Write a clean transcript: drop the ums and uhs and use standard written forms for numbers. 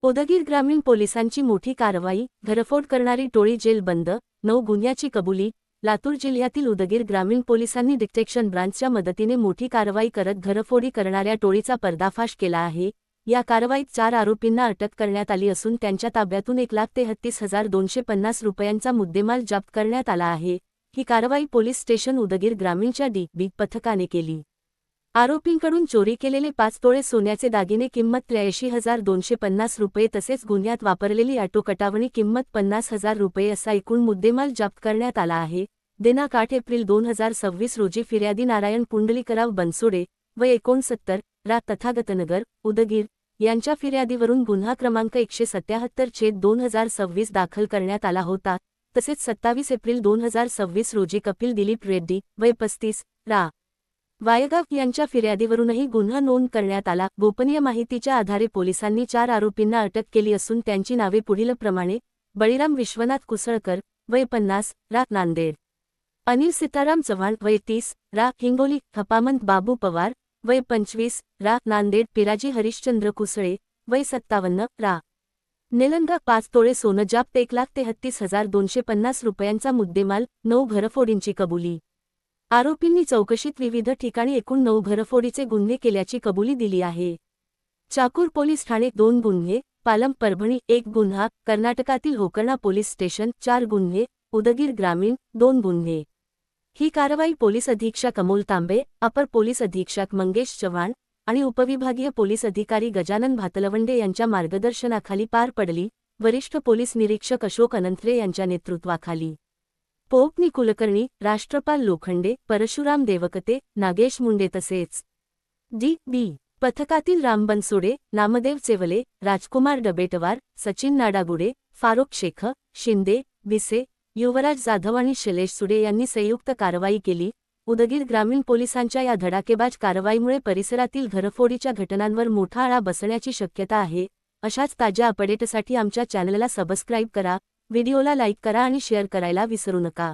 उदगीर ग्रामीण पोलिसांची मोठी कारवाई, घरफोड करणारी टोळी जेल बंद, 9 गुन्ह्याची कबुली. लातूर जिल्ह्यातील उदगीर ग्रामीण पोलिसांनी डिटेक्शन ब्रांचच्या मदतीने मोठी कारवाई करत घरफोडी करणाऱ्या टोळीचा पर्दाफाश केला आहे. या कारवाईत 4 आरोपींना अटक करण्यात आली असून त्यांच्या ताब्यातून 1,33,250 रुपयांचा मुद्देमाल जप्त करण्यात आला आहे. ही कारवाई पोलीस स्टेशन उदगीर ग्रामीणच्या डी.बी. पथकाने केली. आरोपींकडून चोरी केलेले 5 तोळे सोन्याचे दागिने किंमत 83,250 रुपये तसेच गुन्ह्यात वापरलेली ऑटो कटावणी किंमत 50,000 रुपये असा एकूण मुद्देमाल जप्त करण्यात आला आहे. दिनांक 8 एप्रिल 2026 रोजी फिर्यादी नारायण पुंडलिकराव बनसोडे वय 69 रा तथागतनगर उदगीर यांच्या फिर्यादीवरून गुन्हा क्रमांक 177/2026 दाखल करण्यात आला होता. तसेच 27 एप्रिल 2026 रोजी कपिल दिलीप रेड्डी वय 35 रा वायगाव यांच्या फिर्यादीवरूनही गुन्हा नोंद करण्यात आला. गोपनीय माहितीच्या आधारे पोलिसांनी 4 आरोपींना अटक केली असून त्यांची नावे पुढीलप्रमाणे: बळीराम विश्वनाथ कुसळकर वय 50 रा नांदेड, अनिल सीताराम चव्हाण वय 30 रा हिंगोली, खपामंत बाबू पवार वय 25 रा नांदेड, पिराजी हरिश्चंद्र कुसळे वय 57 रा निलंगा. 5 तोळे सोनं जप्त, 1,33,250 रुपयांचा मुद्देमाल, 9 घरफोडींची कबुली. आरोपींनी चौकशीत विविध ठिकाणी एकूण 9 घरफोडीचे गुन्हे केल्याची कबुली दिली आहे. चाकूर पोलीस ठाणे 2 गुन्हे, पालम परभणी 1 गुन्हा, कर्नाटकातील होकर्णा पोलीस स्टेशन 4 गुन्हे, उदगीर ग्रामीण 2 गुन्हे. ही कारवाई पोलीस अधीक्षक अमोल तांबे, अपर पोलीस अधीक्षक मंगेश चव्हाण आणि उपविभागीय पोलीस अधिकारी गजानन भातलवंडे यांच्या मार्गदर्शनाखाली पार पडली. वरिष्ठ पोलीस निरीक्षक अशोक अनंथरे यांच्या नेतृत्वाखाली पोपनी कुलकर्णी, राष्ट्रपाल लोखंडे, परशुराम देवकते, नागेश मुंडे तसेच डी.बी. पथकातील राम बनसोडे, नामदेव चेवले, राजकुमार डबेटवार, सचिन नाडागुडे, फारुख शेख, शिंदे, बिसे, युवराज जाधव आणि शैलेश सुडे यांनी संयुक्त कारवाई केली. उदगीर ग्रामीण पोलिसांच्या या धडाकेबाज कारवाईमुळे परिसरातील घरफोडीच्या घटनांवर मोठा आळा बसण्याची शक्यता आहे. अशाच ताज्या अपडेटसाठी आमच्या चॅनलला सबस्क्राईब करा, व्हिडिओला लाईक करा आणि शेअर करायला विसरू नका.